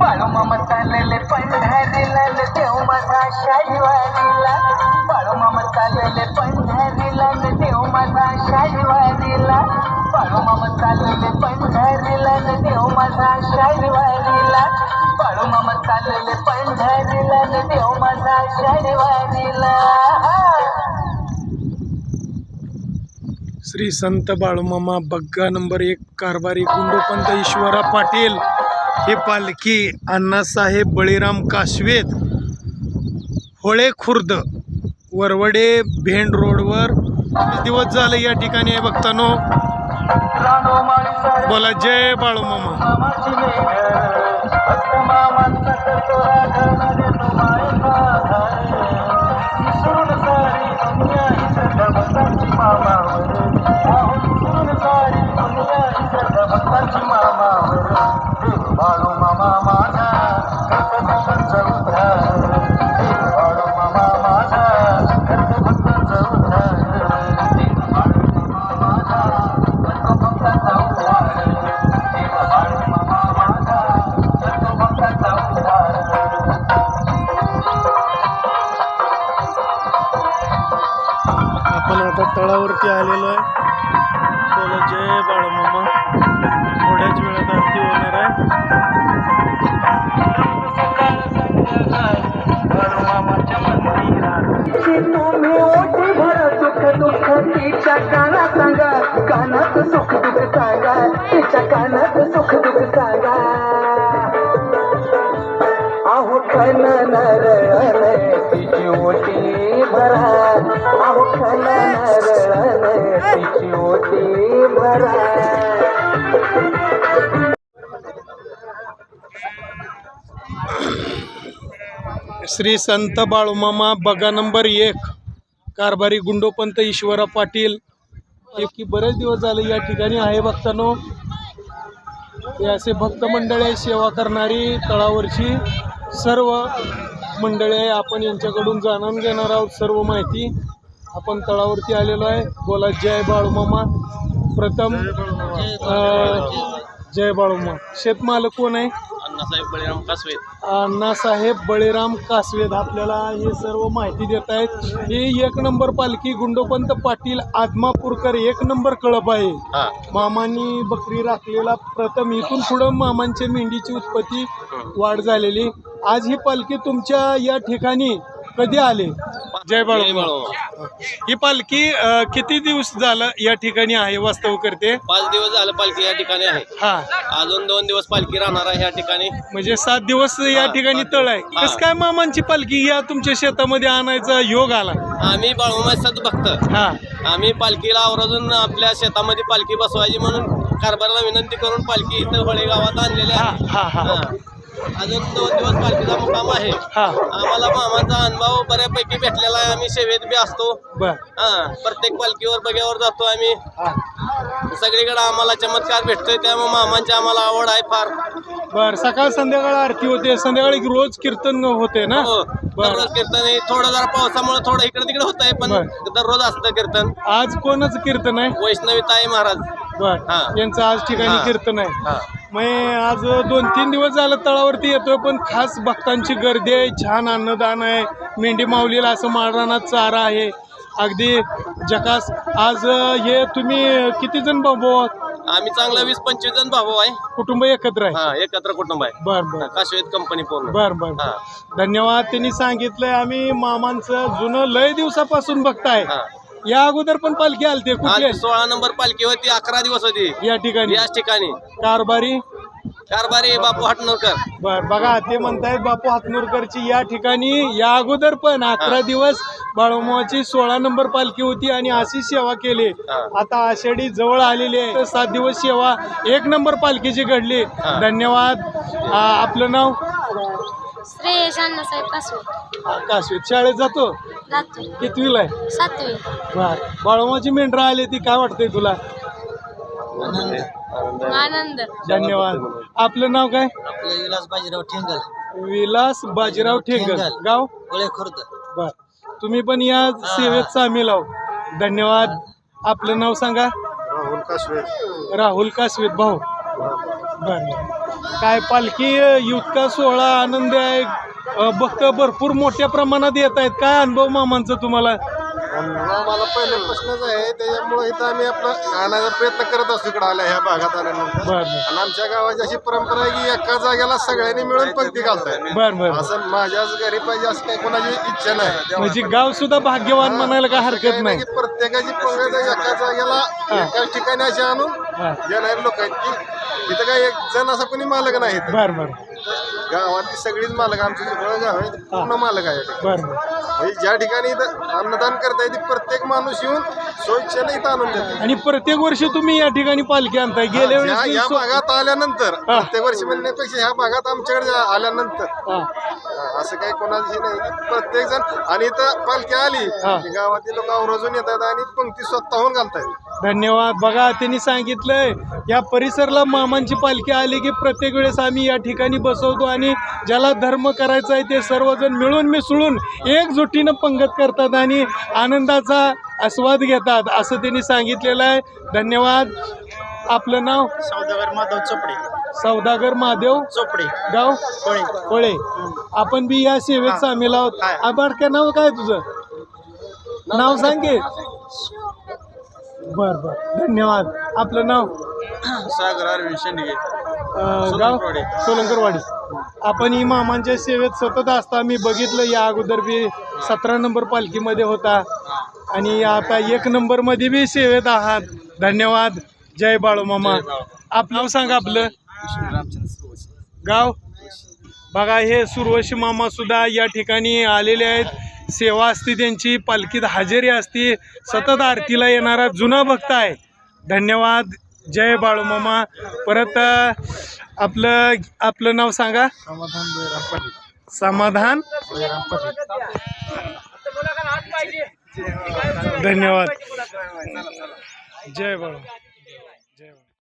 बाळूमामा चालले पंढरीला देव माझा शाहीवारीला बाळूमामा चालले पंढरीला देव माझा शाहीवारीला बाळूमामा चालले पंढरीला देव माझा शाहीवारीला बाळूमामा चालले पंढरीला देव माझा शाहीवारीला. श्री संत बाळूमामा बग्गा नंबर 1 कारभारी गुंडोपंत ईश्वरा पाटील हे पालखी अण्णासाहेब बळीराम कासवेद होळे खुर्द वरवडे भेंड रोडवर दिवस झाले या ठिकाणी आहे बघतानो. बोला जय बाळूमामा. बाळूमामा माझा भक्तांचा उद्धार बाळूमामा माझा भक्तांचा उद्धार बाळूमामा माझा भक्तांचा उद्धार बाळूमामा माझा भक्तांचा उद्धार. आपण आता तळावरती आलेलो आहे. बोला जय बाळूमामा. थोड्याच वेळात आरती होणार आहे. तुम्ही ओटी भर सुख दुःख तिच्या कानात सांगा कानात सुख दुःख सांगा तिच्या कानात सुख दुःख सांगा. अहो खन नरळण तिची ओटी भरा अहो खन नरळण तिची ओटी भरा. श्री संत बाळूमामा बग्गा नंबर 1 कारभारी गुंडोपंत ईश्वरा पाटील की बरेच दिवस झाले या ठिकाणी आहे बघतानो. हे असे भक्त मंडळी सेवा करणारी तळावरची सर्व मंडळी आहे. आपण यांच्याकडून जाणून घेणार आहोत सर्व माहिती. आपण तळावरती आलेलो आहे. बोला जय बाळूमामा. प्रथम जय बाळूमामा. शेतमालक कोण आहे? अण्णासाहेब बळीराम कासवेद. अण्णासाहेब बळीराम कासवेद आपल्याला हे सर्व माहिती देत आहेत. ही 1 नंबर पालखी गुंडोपंत पाटील आदमापूरकर 1 नंबर कळप आहे. मामांनी बकरी राखलेला प्रथम इथून पुढं मामांच्या मेंढीची उत्पत्ती वाढ झालेली. आज ही पालखी तुमच्या या ठिकाणी कधी आले? जय बाळूमामा. ही पालखी किती दिवस झालं या ठिकाणी आहे वास्तव करते? 5 दिवस झालं पालखी या ठिकाणी आहे. हा, अजून 2 दिवस पालखी राहणार आहे या ठिकाणी. म्हणजे 7 दिवस या ठिकाणी तळ आहे. कसं काय मामांची पालखी या तुमच्या शेतामध्ये आणायचा योग आला? आम्ही बाळूमामाचाच भक्त. हा, आम्ही पालखीला आवर्जून आपल्या शेतामध्ये पालखी बसवायची म्हणून कारभाराला विनंती करून पालखी इथं होळे गावात आणलेली आहे. हा, हा, हा. अजून 2 दिवस पालखीचा मुक्काम आहे. हा. आम्हाला मामाचा अनुभव बऱ्यापैकी भेटलेला आहे. आम्ही सेवेत बी असतो. बर. प्रत्येक पालखीवर बग्यावर जातो आम्ही. हा. सगळीकडे आम्हाला चमत्कार भेटतोय त्यामुळे मामांची आम्हाला आवड आहे फार. बर. सकाळ संध्याकाळ आरती होते, संध्याकाळी रोज कीर्तन होते ना? हो, बर. दररोज कीर्तन आहे. थोडं जरा पावसामुळे थोडं इकडे तिकडे होत आहे पण दररोज असतं कीर्तन. आज कोणाचं कीर्तन आहे? वैष्णवी ताई महाराज. बर. हा. यांचं आज ठिकाणी हा. कीर्तन आहे. हा. मग आज 2-3 दिवस झालं तळावरती येतोय पण खास भक्तांची गर्दी आहे. छान अन्नदान आहे. मेंढी माऊलीला असं माळरानात चारा आहे. अगदी जकास. आज हे तुम्ही किती जण भाऊ आहात? आम्ही चांगला 20-25 जण भाऊ आहे. कुटुंब एकत्र आहे? हा, एकत्र कुटुंब आहे. बर बर. कासवेद कंपनी पूर्ण. बर बर. हा. धन्यवाद. त्यांनी सांगितलंय आम्ही मामांचं जुनं लय दिवसापासून बघताय. हा. या अगोदर पण पालखी आलते कुठली? आज 16 नंबर पालखी होती. 11 दिवस होती या ठिकाणी. याच ठिकाणी. कारभारी कारभारी बापू हटनरकर. बर. बघा ते म्हणतायत बापू हातनूरकरची या ठिकाणी या अगोदर पण 11 दिवस बाळूमामाची 16 नंबर पालखी होती आणि अशी सेवा केली. आता आषाढी जवळ आलेली आहे. 7 दिवस सेवा 1 नंबर पालखीची घडली. धन्यवाद. आपलं नाव? श्रेयश अण्णासाहेब कासवेद. कासवेद. शाळेत जातो? जातो. कितवीला आहे? 7वी. बर. बाळूमामाची मेंढरा आली ती काय वाटतंय तुला? आनंद. धन्यवाद. आपलं नाव काय? आपलं विलास बाजीराव ठेंगल. विलास बाजीराव ठेंगल. गाव? होळे खुर्द. बर. तुम्ही पण या सेवेत सामील आहो. धन्यवाद. आपलं नाव सांगा. राहुल राहुल कासवेत भाऊ बर काय पालखी इतका सोहळा आनंद आहे भक्त भरपूर मोठ्या प्रमाणात येत आहेत काय अनुभव मामांचा तुम्हाला मला पहिल्यापासूनच आहे त्याच्यामुळे इथं आम्ही आपला गाण्याचा प्रयत्न करत असतो इकडे आल्या ह्या भागात आल्यानंतर आणि आमच्या गावाची अशी परंपरा आहे की एका जागेला सगळ्यांनी मिळून पंक्ती घालताय बर असं माझ्याच घरी पाहिजे असं काही कोणाची इच्छा नाही म्हणजे गाव सुद्धा भाग्यवान म्हणायला काय हरकत नाही प्रत्येकाची पंगत एका जागेला एकाच ठिकाणी अशी आणून येणारे लोक आहेत की इथं काही एक जण असा कोणी मालक नाही बर बर गावातली सगळीच मालक आमचं सगळं गाव आहे पूर्ण मालक आहे बर म्हणजे ज्या ठिकाणी इथं अन्नदान करता येते प्रत्येक माणूस येऊन स्वच्छेने इथं आणून देते आणि प्रत्येक वर्षी तुम्ही या ठिकाणी पालखी आणताय गेल्या वेळेस या भागात आल्यानंतर प्रत्येक वर्षी म्हणण्यापेक्षा ह्या भागात आमच्याकडे आल्यानंतर असं काही कोणाची नाही प्रत्येक जण आणि इथं पालखी आली की गावातील लोक आवर्जून येतात आणि पंक्ती स्वतःहून घालतात धन्यवाद बघा त्यांनी सांगितलंय या परिसराला मामांची पालखी आली की प्रत्येक वेळेस आम्ही या ठिकाणी बसवतो आणि ज्याला धर्म करायचा आहे ते सर्वजण मिळून मिसळून एकजुटीनं पंगत करतात आणि आनंदाचा आस्वाद घेतात असं त्यांनी सांगितलेलं आहे धन्यवाद आपलं नाव सौदागर माधव चोपडे सौदागर महादेव चोपडे गाव कोळे कोळे आपण बी या सेवेत सामील आहोत आबाडक्या नाव काय तुझं नाव सांगे बर बर धन्यवाद आपलं नाव सागर अरविंद शेंडगे गाव सोलंकरवाडी आपण ही मामांच्या सेवेत सतत असता मी बघितलं या अगोदर बी 17 नंबर पालखीमध्ये होता आणि आता 1 नंबरमध्ये बी सेवेत आहात धन्यवाद जय बाळू मामा आप नाव सांगा आपलं गाव बघा हे सुरवशी मामा सुद्धा या ठिकाणी आलेले आहेत सेवा असते त्यांची पालखीत हजेरी असते सतत आरतीला येणारा जुना भक्त आहे धन्यवाद जय बाळू मामा परत आपलं नाव सांगा समाधान धन्यवाद जय बाळू